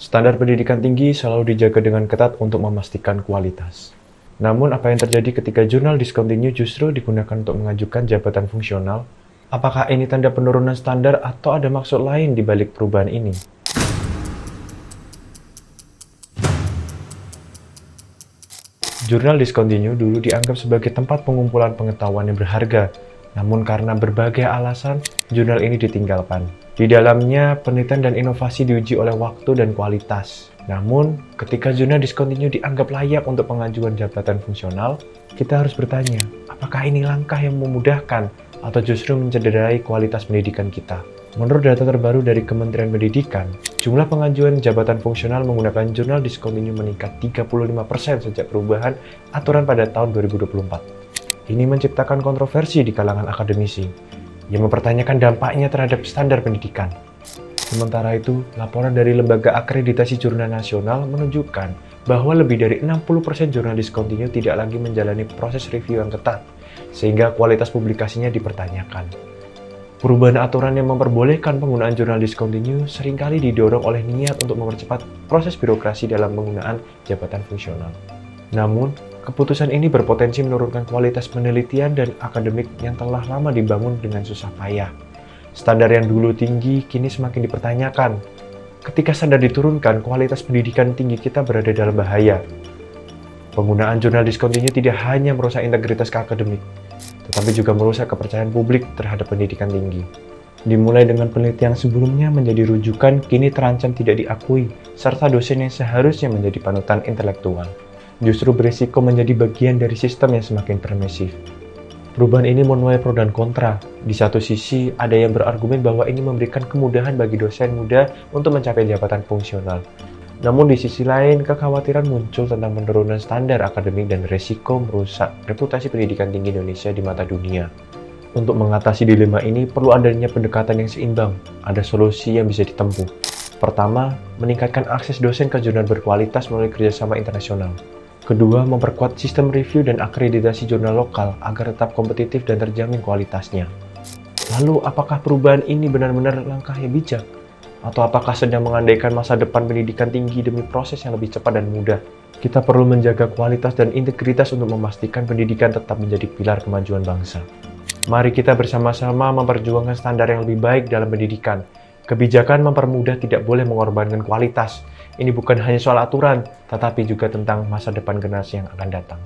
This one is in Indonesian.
Standar pendidikan tinggi selalu dijaga dengan ketat untuk memastikan kualitas. Namun, apa yang terjadi ketika jurnal discontinue justru digunakan untuk mengajukan jabatan fungsional? Apakah ini tanda penurunan standar atau ada maksud lain di balik perubahan ini? Jurnal discontinue dulu dianggap sebagai tempat pengumpulan pengetahuan yang berharga, namun karena berbagai alasan, jurnal ini ditinggalkan. Di dalamnya, penelitian dan inovasi diuji oleh waktu dan kualitas. Namun, ketika jurnal discontinue dianggap layak untuk pengajuan jabatan fungsional, kita harus bertanya, apakah ini langkah yang memudahkan atau justru mencederai kualitas pendidikan kita? Menurut data terbaru dari Kementerian Pendidikan, jumlah pengajuan jabatan fungsional menggunakan jurnal discontinue meningkat 35% sejak perubahan aturan pada tahun 2024. Ini menciptakan kontroversi di kalangan akademisi yang mempertanyakan dampaknya terhadap standar pendidikan. Sementara itu, laporan dari Lembaga Akreditasi Jurnal Nasional menunjukkan bahwa lebih dari 60% jurnal discontinue tidak lagi menjalani proses review yang ketat, sehingga kualitas publikasinya dipertanyakan. Perubahan aturan yang memperbolehkan penggunaan jurnal discontinue seringkali didorong oleh niat untuk mempercepat proses birokrasi dalam penggunaan jabatan fungsional. Namun, keputusan ini berpotensi menurunkan kualitas penelitian dan akademik yang telah lama dibangun dengan susah payah. Standar yang dulu tinggi kini semakin dipertanyakan. Ketika standar diturunkan, kualitas pendidikan tinggi kita berada dalam bahaya. Penggunaan jurnal discontinue tidak hanya merusak integritas akademik, tetapi juga merusak kepercayaan publik terhadap pendidikan tinggi. Dimulai dengan penelitian sebelumnya menjadi rujukan, kini terancam tidak diakui, serta dosen yang seharusnya menjadi panutan intelektual justru berisiko menjadi bagian dari sistem yang semakin permisif. Perubahan ini menuai pro dan kontra. Di satu sisi, ada yang berargumen bahwa ini memberikan kemudahan bagi dosen muda untuk mencapai jabatan fungsional. Namun di sisi lain, kekhawatiran muncul tentang penurunan standar akademik dan resiko merusak reputasi pendidikan tinggi Indonesia di mata dunia. Untuk mengatasi dilema ini, perlu adanya pendekatan yang seimbang. Ada solusi yang bisa ditempuh. Pertama, meningkatkan akses dosen ke jurnal berkualitas melalui kerjasama internasional. Kedua, memperkuat sistem review dan akreditasi jurnal lokal agar tetap kompetitif dan terjamin kualitasnya. Lalu, apakah perubahan ini benar-benar langkah yang bijak? Atau apakah sedang mengandaikan masa depan pendidikan tinggi demi proses yang lebih cepat dan mudah? Kita perlu menjaga kualitas dan integritas untuk memastikan pendidikan tetap menjadi pilar kemajuan bangsa. Mari kita bersama-sama memperjuangkan standar yang lebih baik dalam pendidikan. Kebijakan mempermudah tidak boleh mengorbankan kualitas. Ini bukan hanya soal aturan, tetapi juga tentang masa depan generasi yang akan datang.